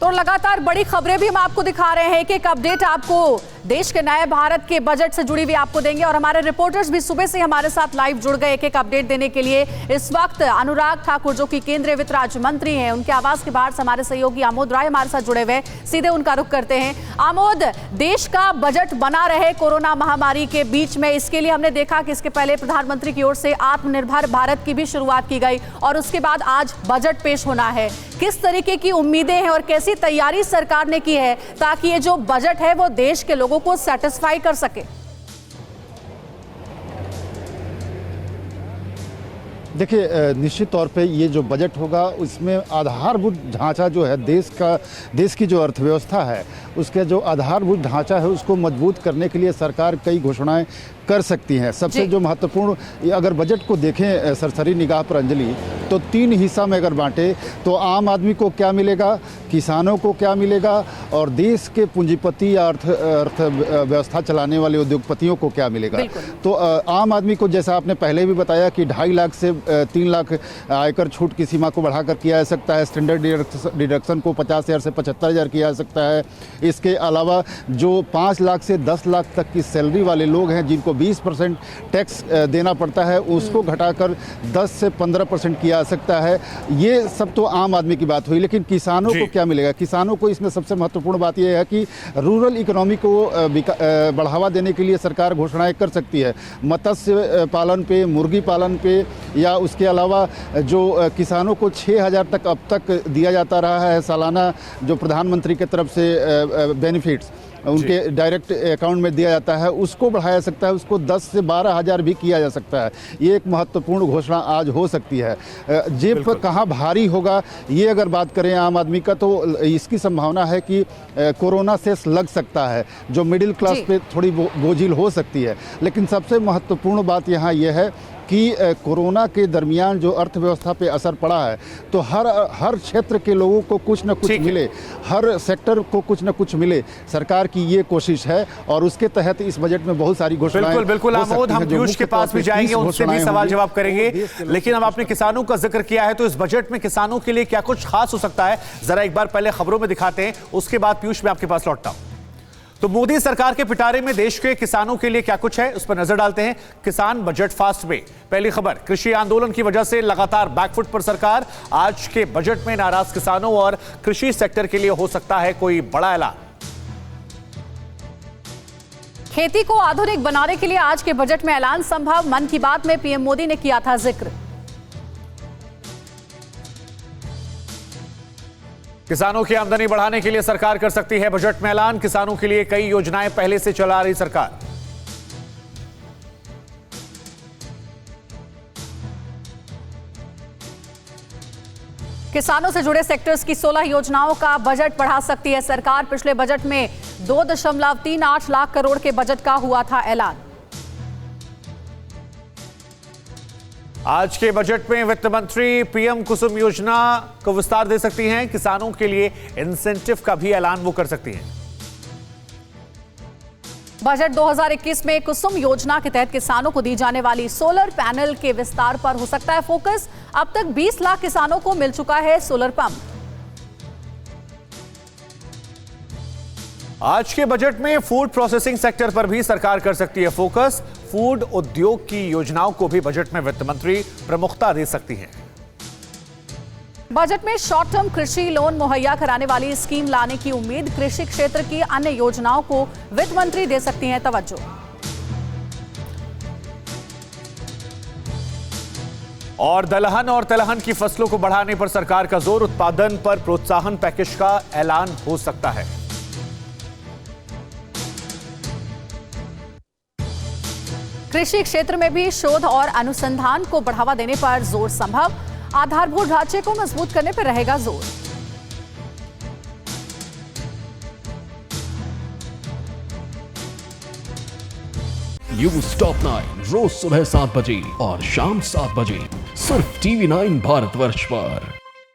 तो लगातार बड़ी खबरें भी हम आपको दिखा रहे हैं। एक अपडेट आपको देश के नए भारत के बजट से जुड़ी हुई आपको देंगे और हमारे रिपोर्टर्स भी सुबह से हमारे साथ लाइव जुड़ गए एक अपडेट देने के लिए। इस वक्त अनुराग ठाकुर जो कि केंद्रीय वित्त राज्य मंत्री हैं, उनके आवास के बाहर से हमारे सहयोगी आमोद राय हमारे साथ जुड़े हुए, सीधे उनका रुख करते हैं। आमोद, देश का बजट बना रहे कोरोना महामारी के बीच में, इसके लिए हमने देखा कि इसके पहले प्रधानमंत्री की ओर से आत्मनिर्भर भारत की भी शुरुआत की गई और उसके बाद आज बजट पेश होना है। किस तरीके की उम्मीदें हैं और कैसी तैयारी सरकार ने की है ताकि ये जो बजट है वो देश के लोगों को सेटिस्फाई कर सके? देखिए, निश्चित तौर पे ये जो बजट होगा उसमें आधारभूत ढांचा जो है देश की जो अर्थव्यवस्था है उसके जो आधारभूत ढांचा है उसको मजबूत करने के लिए सरकार कई घोषणाएं कर सकती हैं। सबसे जो महत्वपूर्ण, अगर बजट को देखें सरसरी निगाह पर अंजलि, तो 3 हिस्सा में अगर बांटे तो आम आदमी को क्या मिलेगा, किसानों को क्या मिलेगा और देश के पूंजीपति या अर्थव्यवस्था चलाने वाले उद्योगपतियों को क्या मिलेगा। तो आम आदमी को, जैसा आपने पहले भी बताया कि 2.5 लाख से 3 लाख आयकर छूट की सीमा को बढ़ाकर किया जा सकता है। स्टैंडर्ड डिडक्शन को 50,000 से 75,000 किया जा सकता है। इसके अलावा जो 5 लाख से 10 लाख तक की सैलरी वाले लोग हैं जिनको 20% टैक्स देना पड़ता है, उसको घटाकर 10 से 15% किया जा सकता है। ये सब तो आम आदमी की बात हुई, लेकिन किसानों को क्या मिलेगा? किसानों को इसमें सबसे महत्वपूर्ण बात यह है कि रूरल इकोनॉमी को बढ़ावा देने के लिए सरकार घोषणाएं कर सकती है। मत्स्य पालन पे, मुर्गी पालन पे, या उसके अलावा जो किसानों को 6,000 तक अब तक दिया जाता रहा है सालाना, जो प्रधानमंत्री की तरफ से बेनिफिट्स उनके डायरेक्ट अकाउंट में दिया जाता है, उसको बढ़ाया जा सकता है। उसको 10 से 12,000 भी किया जा सकता है। ये एक महत्वपूर्ण घोषणा आज हो सकती है। जेब पर कहाँ भारी होगा, ये अगर बात करें आम आदमी का, तो इसकी संभावना है कि कोरोना से लग सकता है, जो मिडिल क्लास पे थोड़ी बोझिल हो सकती है। लेकिन सबसे महत्वपूर्ण बात यहाँ यह है कि कोरोना के दरमियान जो अर्थव्यवस्था पे असर पड़ा है, तो हर क्षेत्र के लोगों को कुछ न कुछ मिले, हर सेक्टर को कुछ न कुछ मिले। सरकार की ये कोशिश है और उसके तहत इस बजट में बहुत सारी घोषणाएं। बिल्कुल आमोद, हम पीयूष के पास भी जाएंगे, उनसे भी सवाल जवाब करेंगे। लेकिन अब आपने किसानों का जिक्र किया है, तो इस बजट में किसानों के लिए क्या कुछ खास हो सकता है, जरा एक बार पहले खबरों में दिखाते हैं, उसके बाद पीयूष मैं आपके पास लौटता हूं। तो मोदी सरकार के पिटारे में देश के किसानों के लिए क्या कुछ है, उस पर नजर डालते हैं। किसान बजट फास्ट में पहली खबर, कृषि आंदोलन की वजह से लगातार बैकफुट पर सरकार। आज के बजट में नाराज किसानों और कृषि सेक्टर के लिए हो सकता है कोई बड़ा ऐलान। खेती को आधुनिक बनाने के लिए आज के बजट में ऐलान संभव, मन की बात में पीएम मोदी ने किया था जिक्र। किसानों की आमदनी बढ़ाने के लिए सरकार कर सकती है बजट में ऐलान। किसानों के लिए कई योजनाएं पहले से चला रही सरकार। किसानों से जुड़े सेक्टर्स की 16 योजनाओं का बजट बढ़ा सकती है सरकार। पिछले बजट में 2.38 लाख करोड़ के बजट का हुआ था ऐलान। आज के बजट में वित्त मंत्री पीएम कुसुम योजना को विस्तार दे सकती हैं। किसानों के लिए इंसेंटिव का भी ऐलान वो कर सकती हैं। बजट 2021 में कुसुम योजना के तहत किसानों को दी जाने वाली सोलर पैनल के विस्तार पर हो सकता है फोकस। अब तक 20 लाख किसानों को मिल चुका है सोलर पंप। आज के बजट में फूड प्रोसेसिंग सेक्टर पर भी सरकार कर सकती है फोकस। फूड उद्योग की योजनाओं को भी बजट में वित्त मंत्री प्रमुखता दे सकती हैं। बजट में शॉर्ट टर्म कृषि लोन मुहैया कराने वाली स्कीम लाने की उम्मीद। कृषि क्षेत्र की अन्य योजनाओं को वित्त मंत्री दे सकती हैं तवज्जो। और दलहन और तिलहन की फसलों को बढ़ाने पर सरकार का जोर। उत्पादन पर प्रोत्साहन पैकेज का ऐलान हो सकता है। कृषि क्षेत्र में भी शोध और अनुसंधान को बढ़ावा देने पर जोर संभव। आधारभूत ढांचे को मजबूत करने पर रहेगा जोर। न्यूज़ टॉप 9 रोज सुबह 7 बजे और शाम 7 बजे सिर्फ TV9 भारतवर्ष पर।